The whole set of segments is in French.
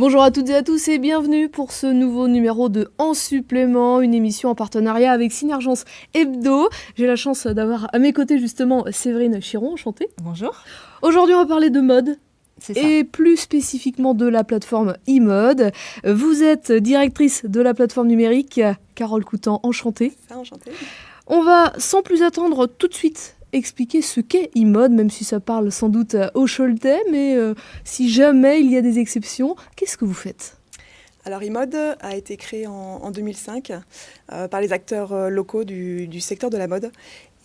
Bonjour à toutes et à tous et bienvenue pour ce nouveau numéro de En Supplément, une émission en partenariat avec Synergence Hebdo. J'ai la chance d'avoir à mes côtés justement Séverine Chiron, enchantée. Bonjour. Aujourd'hui on va parler de mode. C'est ça. Et plus spécifiquement de la plateforme e-mode. Vous êtes directrice de la plateforme numérique, Carole Coutan, enchantée. Ça, enchantée. On va sans plus attendre tout de suite expliquer ce qu'est e-mode, même si ça parle sans doute au Choletais, mais si jamais il y a des exceptions, qu'est-ce que vous faites ? Alors e-mode a été créé en 2005 par les acteurs locaux du secteur de la mode.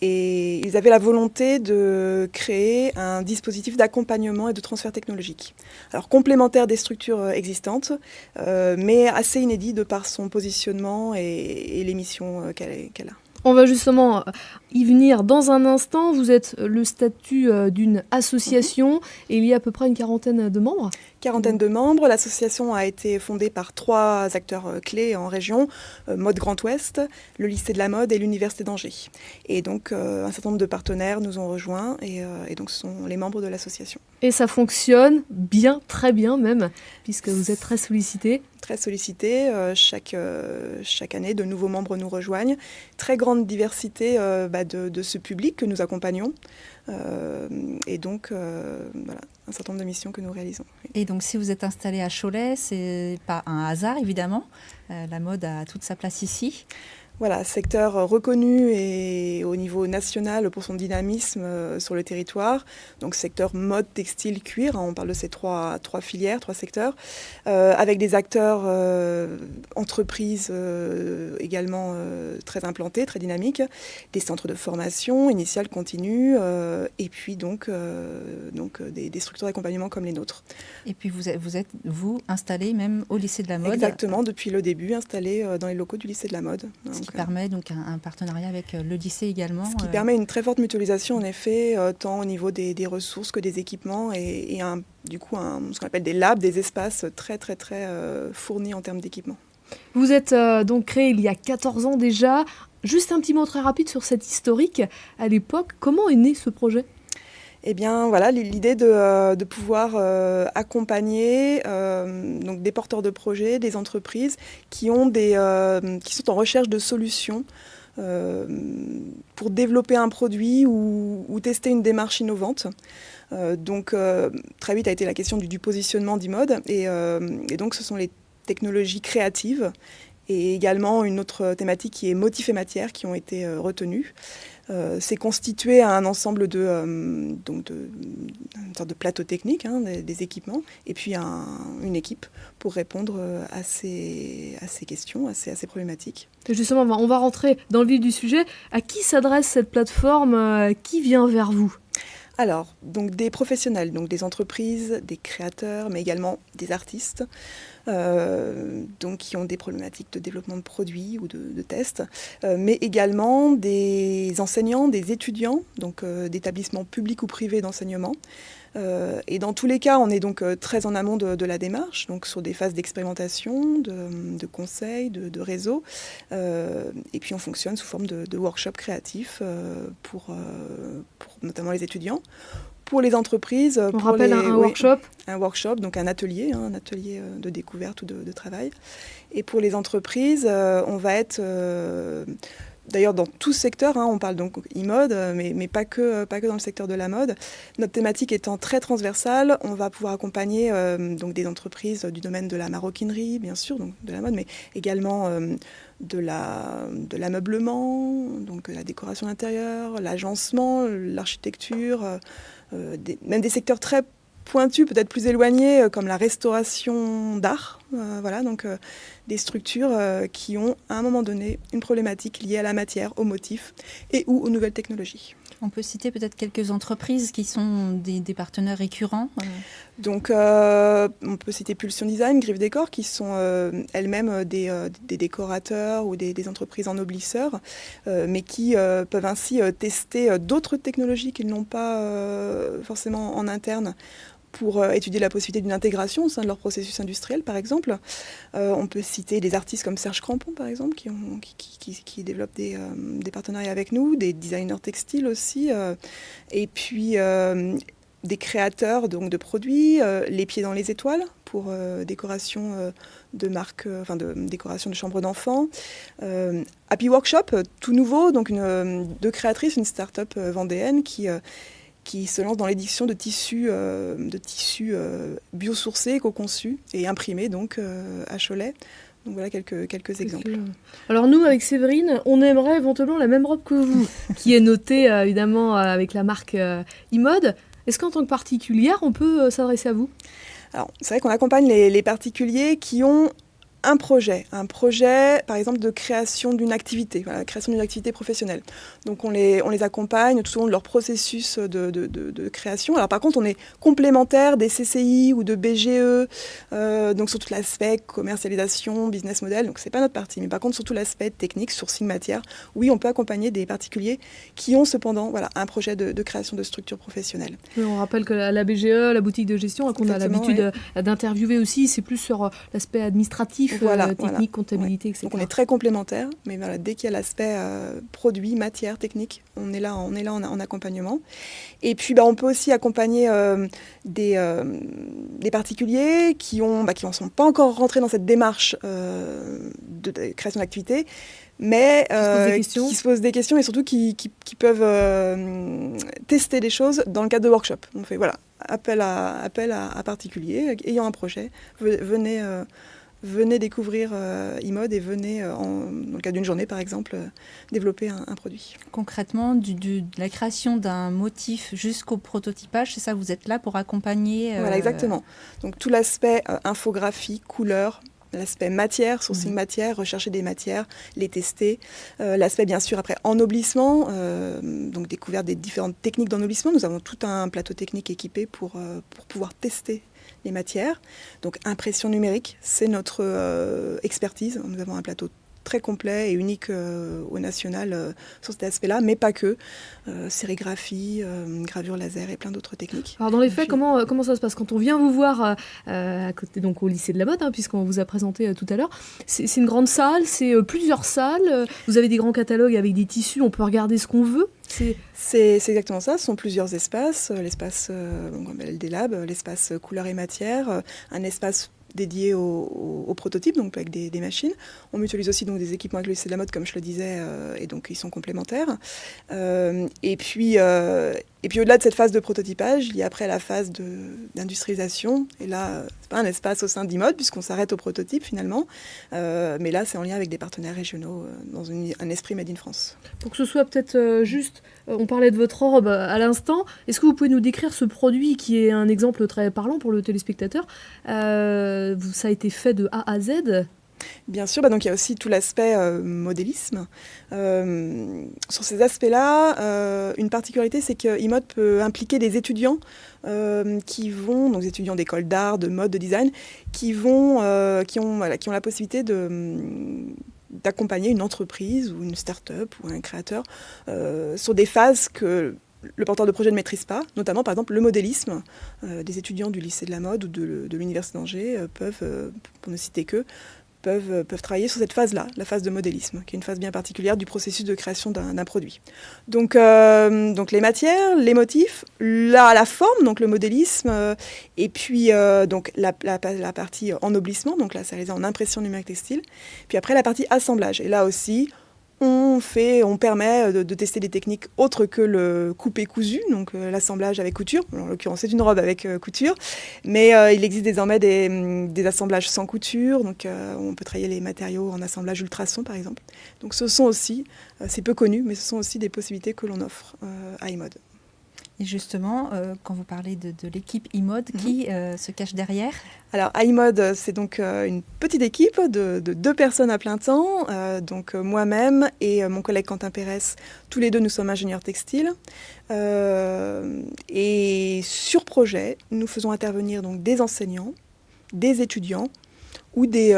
Et ils avaient la volonté de créer un dispositif d'accompagnement et de transfert technologique. Alors complémentaire des structures existantes, mais assez inédit de par son positionnement et les missions qu'elle a. On va justement y venir dans un instant. Vous êtes le statut d'une association et il y a à peu près une quarantaine de membres. Quarantaine de membres. L'association a été fondée par 3 acteurs clés en région, Mode Grand Ouest, le lycée de la mode et l'université d'Angers. Et donc un certain nombre de partenaires nous ont rejoints et donc ce sont les membres de l'association. Et ça fonctionne bien, très bien même, puisque vous êtes très sollicités. Très sollicité, chaque année de nouveaux membres nous rejoignent. Très grande diversité de ce public que nous accompagnons. Et donc, voilà, un certain nombre de missions que nous réalisons. Et donc, si vous êtes installé à Cholet, c'est pas un hasard, évidemment. La mode a toute sa place ici. Voilà, secteur reconnu et au niveau national pour son dynamisme sur le territoire. Donc secteur mode, textile, cuir, on parle de ces trois filières, 3 secteurs, avec des acteurs entreprises également très implantés, très dynamiques, des centres de formation initiale, continue, et puis donc des structures d'accompagnement comme les nôtres. Et puis vous êtes installé même au lycée de la mode. Exactement, depuis le début, installé dans les locaux du lycée de la mode. Ce qui permet donc un partenariat avec le lycée également. Ce qui permet une très forte mutualisation en effet, tant au niveau des ressources que des équipements et ce qu'on appelle des labs, des espaces très très très fournis en termes d'équipements. Vous êtes donc créé il y a 14 ans déjà. Juste un petit mot très rapide sur cette historique. À l'époque, comment est né ce projet ? Eh bien, voilà, l'idée de pouvoir accompagner donc des porteurs de projets, des entreprises qui sont en recherche de solutions pour développer un produit ou tester une démarche innovante. Donc, très vite a été la question du positionnement d'e-mode. Et donc, ce sont les technologies créatives et également une autre thématique qui est motifs et matières qui ont été retenues. C'est constitué à un ensemble une sorte de plateau technique, des équipements, et puis une équipe pour répondre à ces questions, à ces problématiques. Et justement, on va rentrer dans le vif du sujet. À qui s'adresse cette plateforme ? Qui vient vers vous ? Alors, donc des professionnels, donc des entreprises, des créateurs, mais également des artistes, donc qui ont des problématiques de développement de produits ou de tests, mais également des enseignants, des étudiants, donc d'établissements publics ou privés d'enseignement. Et dans tous les cas, on est donc très en amont de la démarche, donc sur des phases d'expérimentation, de conseils, de réseau. Et puis on fonctionne sous forme de workshops créatifs pour notamment les étudiants. Pour les entreprises... On rappelle un workshop ? Un workshop, donc un atelier de découverte ou de travail. Et pour les entreprises, on va être... D'ailleurs, dans tout secteur, on parle donc e-mode, mais pas que dans le secteur de la mode. Notre thématique étant très transversale, on va pouvoir accompagner donc des entreprises du domaine de la maroquinerie, bien sûr, donc de la mode, mais également de l'ameublement, donc la décoration d'intérieur, l'agencement, l'architecture, même des secteurs très pointus, peut-être plus éloignés, comme la restauration d'art. Voilà, donc des structures qui ont à un moment donné une problématique liée à la matière, aux motifs et ou aux nouvelles technologies. On peut citer peut-être quelques entreprises qui sont des partenaires récurrents. Donc, on peut citer Pulsion Design, Griffe Décor, qui sont elles-mêmes des décorateurs ou des entreprises ennoblisseurs, mais qui peuvent ainsi tester d'autres technologies qu'ils n'ont pas forcément en interne pour étudier la possibilité d'une intégration au sein de leur processus industriel, par exemple. On peut citer des artistes comme Serge Crampon, par exemple, qui développent des partenariats avec nous, des designers textiles aussi, et puis des créateurs donc, de produits, les pieds dans les étoiles pour décoration de marques, de décoration de chambres d'enfants. Happy Workshop, tout nouveau, donc deux créatrices, une start-up vendéenne qui se lance dans l'édition de tissus biosourcés, co-conçus et imprimés donc à Cholet. Donc voilà quelques exemples. Alors nous, avec Séverine, on aimerait éventuellement la même robe que vous, qui est notée évidemment avec la marque iMode. Est-ce qu'en tant que particulière, on peut s'adresser à vous ? Alors, c'est vrai qu'on accompagne les particuliers qui ont un projet, par exemple, de création d'une activité, création d'une activité professionnelle. Donc, on les accompagne tout au long de leur processus de création. Alors, par contre, on est complémentaire des CCI ou de BGE, donc sur tout l'aspect commercialisation, business model. Donc, c'est pas notre partie. Mais par contre, sur tout l'aspect technique, sourcing matière, oui, on peut accompagner des particuliers qui ont cependant un projet de création de structure professionnelle. On rappelle que la BGE, la boutique de gestion, qu'on a l'habitude d'interviewer aussi, c'est plus sur l'aspect administratif. Technique, comptabilité, etc. Donc on est très complémentaires, mais dès qu'il y a l'aspect produit, matière, technique, on est là en accompagnement. Et puis on peut aussi accompagner des particuliers qui n'en sont pas encore rentrés dans cette démarche de création d'activité, mais qui se posent des questions et surtout qui peuvent tester des choses dans le cadre de workshops. On fait appel à particuliers ayant un projet, venez découvrir iMode et venez, dans le cadre d'une journée par exemple, développer un produit. Concrètement, de la création d'un motif jusqu'au prototypage, c'est ça, vous êtes là pour accompagner Voilà, exactement. Donc tout l'aspect infographie, couleur, l'aspect matière, sourcing matière, rechercher des matières, les tester. L'aspect bien sûr après ennoblissement, donc découverte des différentes techniques d'ennoblissement. Nous avons tout un plateau technique équipé pour pouvoir tester les matières. Donc impression numérique, c'est notre expertise. Nous avons un plateau très complet et unique au national sur cet aspect-là, mais pas que. Sérigraphie, gravure laser et plein d'autres techniques. Alors dans les faits, comment ça se passe quand on vient vous voir à côté, donc au lycée de la mode, puisqu'on vous a présenté tout à l'heure? C'est une grande salle, c'est plusieurs salles. Vous avez des grands catalogues avec des tissus, on peut regarder ce qu'on veut. C'est exactement ça, ce sont plusieurs espaces. L'espace LD Lab, l'espace couleur et matière, un espace dédié au prototype, donc avec des machines. On mutualise aussi donc, des équipements avec le lycée de la mode, comme je le disais, et donc ils sont complémentaires. Et puis au-delà de cette phase de prototypage, il y a après la phase d'industrialisation. Et là, c'est pas un espace au sein d'iMode, puisqu'on s'arrête au prototype finalement. Mais là, c'est en lien avec des partenaires régionaux dans un esprit Made in France. Pour que ce soit peut-être juste, on parlait de votre robe à l'instant. Est-ce que vous pouvez nous décrire ce produit qui est un exemple très parlant pour le téléspectateur? Ça a été fait de A à Z. Bien sûr, donc il y a aussi tout l'aspect modélisme. Sur ces aspects-là, une particularité, c'est que iMode peut impliquer des étudiants qui vont, donc des étudiants d'école d'art, de mode, de design, qui ont la possibilité d'accompagner une entreprise ou une start-up ou un créateur sur des phases que le porteur de projet ne maîtrise pas, notamment par exemple le modélisme. Des étudiants du lycée de la mode ou de l'université d'Angers peuvent, pour ne citer que, peuvent travailler sur cette phase-là, la phase de modélisme, qui est une phase bien particulière du processus de création d'un produit. Donc les matières, les motifs, la forme, donc le modélisme, et puis donc la partie ennoblissement, donc là c'est réalisé en impression numérique textile, puis après la partie assemblage. Et là aussi, on permet de tester des techniques autres que le coupé-cousu, donc l'assemblage avec couture. En l'occurrence, c'est une robe avec couture, mais il existe désormais des assemblages sans couture, donc on peut travailler les matériaux en assemblage ultrason, par exemple. Donc ce sont aussi, c'est peu connu, mais ce sont aussi des possibilités que l'on offre à iMode. Et justement, quand vous parlez de l'équipe iMode, qui se cache derrière ? Alors, iMode, c'est donc une petite équipe de 2 personnes à plein temps. Donc, moi-même et mon collègue Quentin Pérez, tous les deux, nous sommes ingénieurs textiles. Et sur projet, nous faisons intervenir donc, des enseignants, des étudiants ou des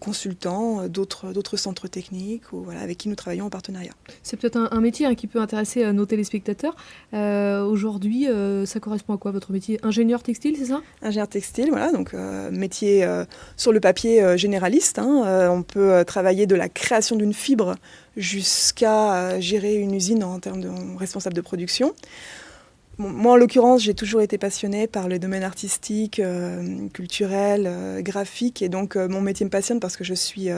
consultants d'autres centres techniques ou, avec qui nous travaillons en partenariat. C'est peut-être un métier qui peut intéresser nos téléspectateurs. Aujourd'hui, ça correspond à quoi votre métier? Ingénieur textile, c'est ça? Ingénieur textile, voilà, donc métier sur le papier généraliste. On peut travailler de la création d'une fibre jusqu'à gérer une usine en termes de responsable de production. Moi, en l'occurrence, j'ai toujours été passionnée par les domaines artistiques, culturels, graphiques. Et donc, mon métier me passionne parce que je suis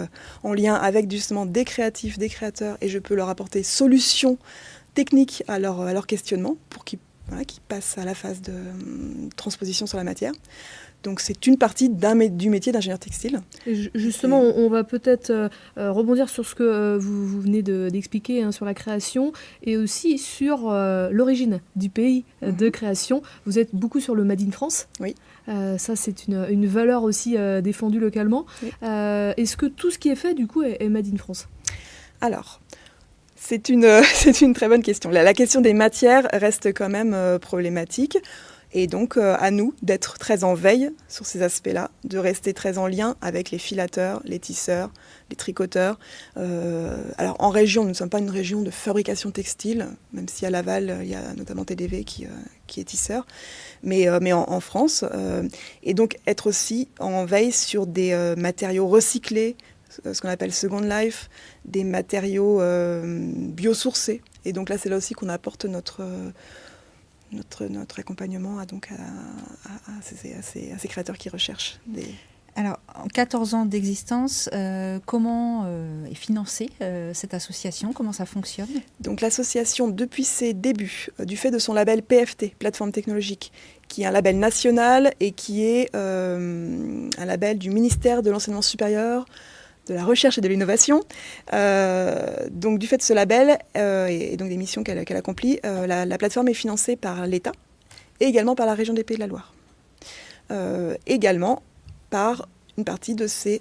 en lien avec justement des créatifs, des créateurs, et je peux leur apporter solutions techniques à leur questionnement pour qu'ils passent à la phase de transposition sur la matière. Donc c'est une partie du métier d'ingénieur textile. Et justement, on va peut-être rebondir sur ce que vous venez d'expliquer sur la création et aussi sur l'origine du pays de création. Vous êtes beaucoup sur le Made in France. Oui. Ça, c'est une valeur aussi défendue localement. Oui. Est-ce que tout ce qui est fait, du coup, est Made in France ? Alors, c'est une très bonne question. La question des matières reste quand même problématique. Et donc, à nous d'être très en veille sur ces aspects-là, de rester très en lien avec les filateurs, les tisseurs, les tricoteurs. Alors, en région, nous ne sommes pas une région de fabrication textile, même si à Laval, il y a notamment TDV qui est tisseur, mais en France. Et donc, être aussi en veille sur des matériaux recyclés, ce qu'on appelle Second Life, des matériaux biosourcés. Et donc là, c'est là aussi qu'on apporte notre accompagnement à ces créateurs qui recherchent des... Alors, en 14 ans d'existence, comment est financée cette association ? Comment ça fonctionne ? Donc l'association, depuis ses débuts, du fait de son label PFT, Plateforme Technologique, qui est un label national et qui est un label du ministère de l'Enseignement supérieur, de la recherche et de l'innovation. Donc du fait de ce label et donc des missions qu'elle accomplit, la plateforme est financée par l'État et également par la région des Pays de la Loire. Également par une partie de ses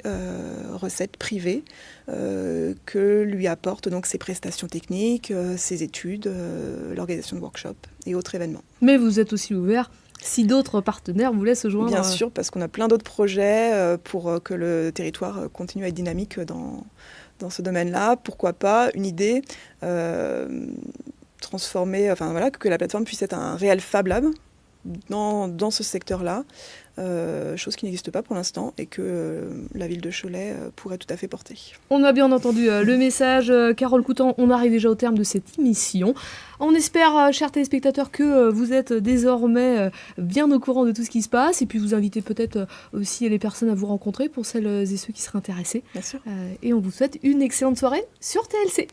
recettes privées que lui apportent donc ses prestations techniques, ses études, l'organisation de workshops et autres événements. Mais vous êtes aussi ouvert si d'autres partenaires voulaient se joindre. Bien sûr, parce qu'on a plein d'autres projets pour que le territoire continue à être dynamique dans ce domaine-là. Pourquoi pas une idée transformer, que la plateforme puisse être un réel Fab Lab dans ce secteur-là, chose qui n'existe pas pour l'instant et que la ville de Cholet pourrait tout à fait porter. On a bien entendu le message. Carole Coutan, on arrive déjà au terme de cette émission. On espère, chers téléspectateurs, que vous êtes désormais bien au courant de tout ce qui se passe et puis vous invitez peut-être aussi les personnes à vous rencontrer pour celles et ceux qui seraient intéressés. Bien sûr. Et on vous souhaite une excellente soirée sur TLC.